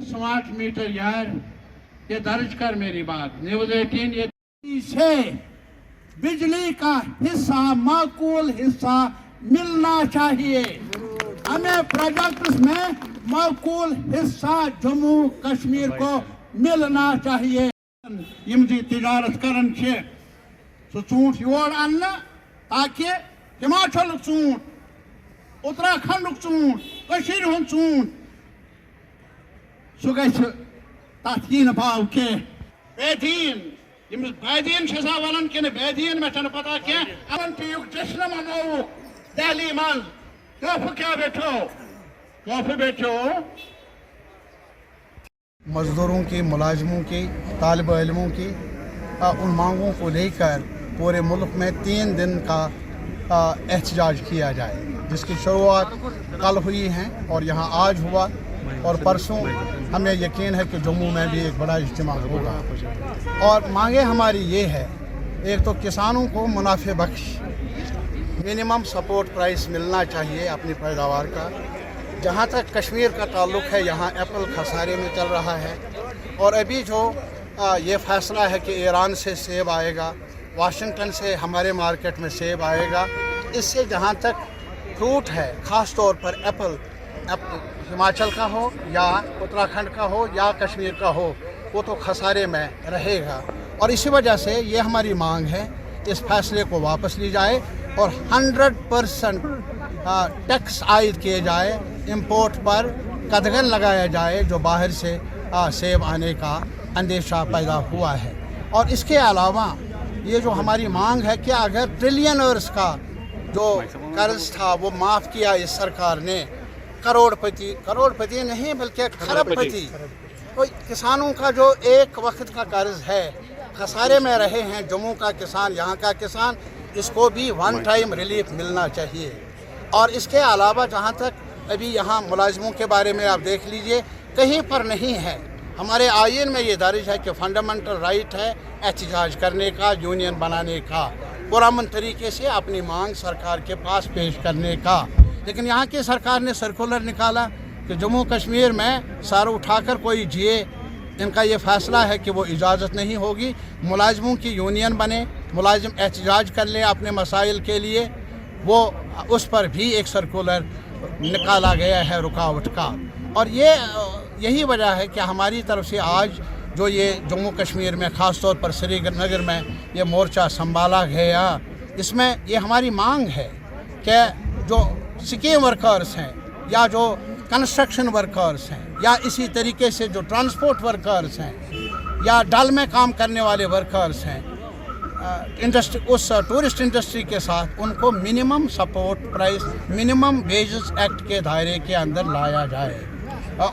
Smart meter यार, ये दर्ज कर मेरी बात। न्यूज़ 18 ये से बिजली का हिस्सा, माकूल हिस्सा मिलना चाहिए। हमें प्रोजेक्ट्स में माकूल हिस्सा जम्मू कश्मीर को मिलना चाहिए। यम जी तिजारत करन छे सो ऊंट योर अन्न ताकि हिमाचल ऊंट, उत्तराखंड ऊंट, कशीर हुंद ऊंट सो गछ तथीन भाव के बेदीन यम बेदीन छसा वलन कि बेदीन में छन पता क्या अवंतियुक जश्न मनाओ दिल्ली मन कफ क्या बैठो मज़दूरों की, मुलाजमों की, तालिब इल्मों की उन मांगों को लेकर पूरे मुल्क में 3 दिन का एहतजाज किया जाए, जिसकी शुरुआत कल हुई है और यहाँ आज हुआ और परसों हमें यकीन है कि जम्मू में भी एक बड़ा इज्तिमा होगा। और मांगे हमारी ये है, एक तो किसानों को मुनाफे बख्श मिनिमम सपोर्ट प्राइस मिलना चाहिए अपनी पैदावार का। जहाँ तक कश्मीर का ताल्लुक़ है, यहाँ एप्पल खसारे में चल रहा है और अभी जो ये फ़ैसला है कि ईरान से सेब आएगा, वाशिंगटन से हमारे मार्केट में सेब आएगा, इससे जहाँ तक फ्रूट है, ख़ास तौर पर एप्पल हिमाचल का हो या उत्तराखंड का हो या कश्मीर का हो, वो तो खसारे में रहेगा। और इसी वजह से ये हमारी मांग है, इस फैसले को वापस ली जाए और 100% टैक्स आयद किए जाए, इंपोर्ट पर कदगन लगाया जाए जो बाहर से सेब आने का अंदेशा पैदा हुआ है। और इसके अलावा ये जो हमारी मांग है कि अगर ट्रिलियनर्स का जो कर्ज था वो माफ़ किया इस सरकार ने, करोड़पति नहीं बल्कि खरबपति, तो किसानों का जो एक वक्त का कर्ज है, खसारे में रहे हैं जम्मू का किसान, यहाँ का किसान, इसको भी वन टाइम रिलीफ मिलना चाहिए। और इसके अलावा जहाँ तक अभी यहाँ मुलाजमों के बारे में आप देख लीजिए, कहीं पर नहीं है। हमारे आईन में ये दर्ज है कि फंडामेंटल राइट है एहतजाज करने का, यूनियन बनाने का, पुरअमन तरीके से अपनी मांग सरकार के पास पेश करने का। लेकिन यहाँ की सरकार ने सर्कुलर निकाला कि जम्मू कश्मीर में सर उठाकर कोई जिए, इनका ये फ़ैसला है कि वो इजाज़त नहीं होगी। मुलाजमों की यूनियन बने, मुलाजिम एहतजाज कर लें अपने मसाइल के लिए, वो उस पर भी एक सर्कुलर निकाला गया है रुकावट का। और यही वजह है कि हमारी तरफ से आज जो ये जम्मू कश्मीर में ख़ास तौर पर श्रीनगर में ये मोर्चा संभाला गया, इसमें ये हमारी मांग है कि जो स्कीम वर्कर्स हैं या जो कंस्ट्रक्शन वर्कर्स हैं या इसी तरीके से जो ट्रांसपोर्ट वर्कर्स हैं या डल में काम करने वाले वर्कर्स हैं, इंडस्ट्री उस टूरिस्ट इंडस्ट्री के साथ उनको minimum support price, minimum wages act के दायरे के अंदर लाया जाए,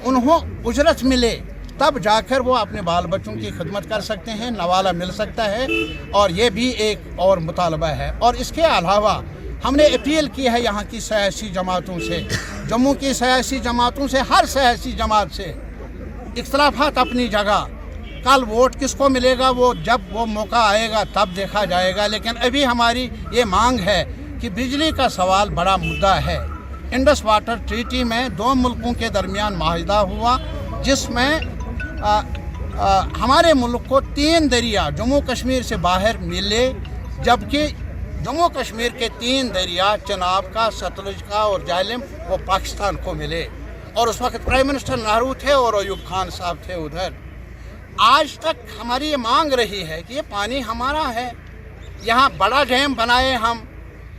उन्हों उजरत मिले, तब जाकर वो अपने बाल बच्चों की खिदमत कर सकते हैं, नवाला मिल सकता है। और ये भी एक और मुतालबा है। और इसके अलावा हमने अपील की है यहाँ की सियासी जमातों से, जम्मू की सियासी जमातों से, हर सियासी जमात से, इख्तलाफात अपनी जगह, कल वोट किसको मिलेगा वो जब वो मौका आएगा तब देखा जाएगा। लेकिन अभी हमारी ये मांग है कि बिजली का सवाल बड़ा मुद्दा है। इंडस वाटर ट्रीटी में 2 मुल्कों के दरमियान माहिदा हुआ, जिसमें हमारे मुल्क को 3 दरिया जम्मू कश्मीर से बाहर मिले, जबकि जम्मू कश्मीर के 3 दरिया चनाब का, सतलुज का और जालिम वो पाकिस्तान को मिले। और उस वक्त प्राइम मिनिस्टर नेहरू थे और अयूब खान साहब थे उधर। आज तक हमारी ये मांग रही है कि ये पानी हमारा है, यहाँ बड़ा डैम बनाए हम,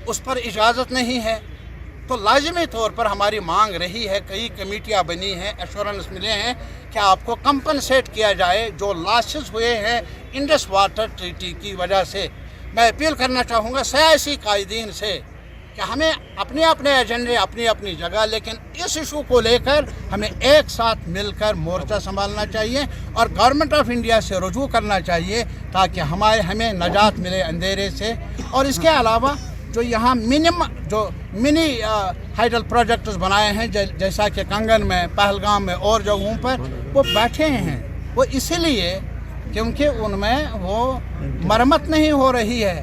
उस पर इजाज़त नहीं है। तो लाजमी तौर पर हमारी मांग रही है, कई कमेटियाँ बनी हैं, एश्योरेंस मिले हैं कि आपको कंपनसेट किया जाए जो लॉसेस हुए हैं इंडस वाटर ट्रीटी की वजह से। मैं अपील करना चाहूँगा सियासी कायदीन से कि हमें अपने अपने एजेंडे, अपनी अपनी जगह, लेकिन इस इशू को लेकर हमें एक साथ मिलकर मोर्चा संभालना चाहिए और गवर्नमेंट ऑफ इंडिया से रुजू करना चाहिए ताकि हमें नजात मिले अंधेरे से। और इसके अलावा जो यहाँ मिनी हाइडल प्रोजेक्ट्स बनाए हैं, जैसा कि कंगन में, पहलगाम में और जगहों पर, वो बैठे हैं, वो इसीलिए क्योंकि उनमें वो मरम्मत नहीं हो रही है।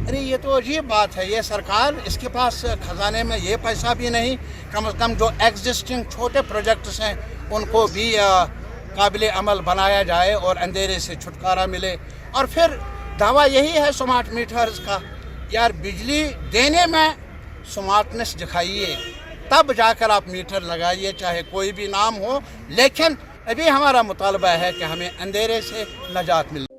अरे ये तो अजीब बात है, ये सरकार, इसके पास खजाने में ये पैसा भी नहीं, कम से कम जो एग्जिस्टिंग छोटे प्रोजेक्ट्स हैं उनको भी काबिल अमल बनाया जाए और अंधेरे से छुटकारा मिले। और फिर दावा यही है स्मार्ट मीटर्स का, यार बिजली देने में स्मार्टनेस दिखाइए, तब जाकर आप मीटर लगाइए, चाहे कोई भी नाम हो। लेकिन अभी हमारा मुतालबा है कि हमें अंधेरे से नजात मिले।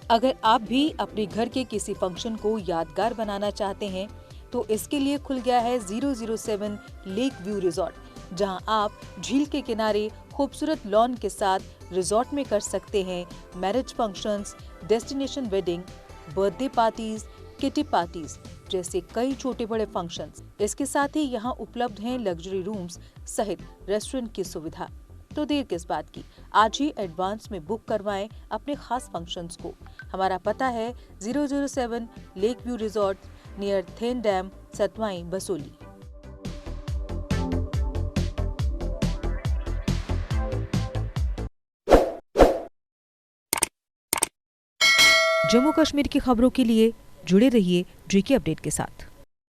अगर आप भी अपने घर के किसी फंक्शन को यादगार बनाना चाहते हैं तो इसके लिए खुल गया है 007 लेक व्यू रिजॉर्ट, जहां आप झील के किनारे खूबसूरत लॉन के साथ रिजॉर्ट में कर सकते हैं marriage functions, destination wedding, birthday parties, kitty parties जैसे कई छोटे बड़े फंक्शंस। इसके साथ ही यहाँ उपलब्ध हैं लग्जरी रूम्स सहित रेस्टोरेंट की सुविधा। तो देर किस बात की, आज ही एडवांस में बुक करवाएं अपने खास फंक्शंस को। हमारा पता है 007 lake view resort near Thein dam, Satwai, Basohli. Jammu Kashmir की खबरों के लिए जुड़े रहिए JK अपडेट के साथ।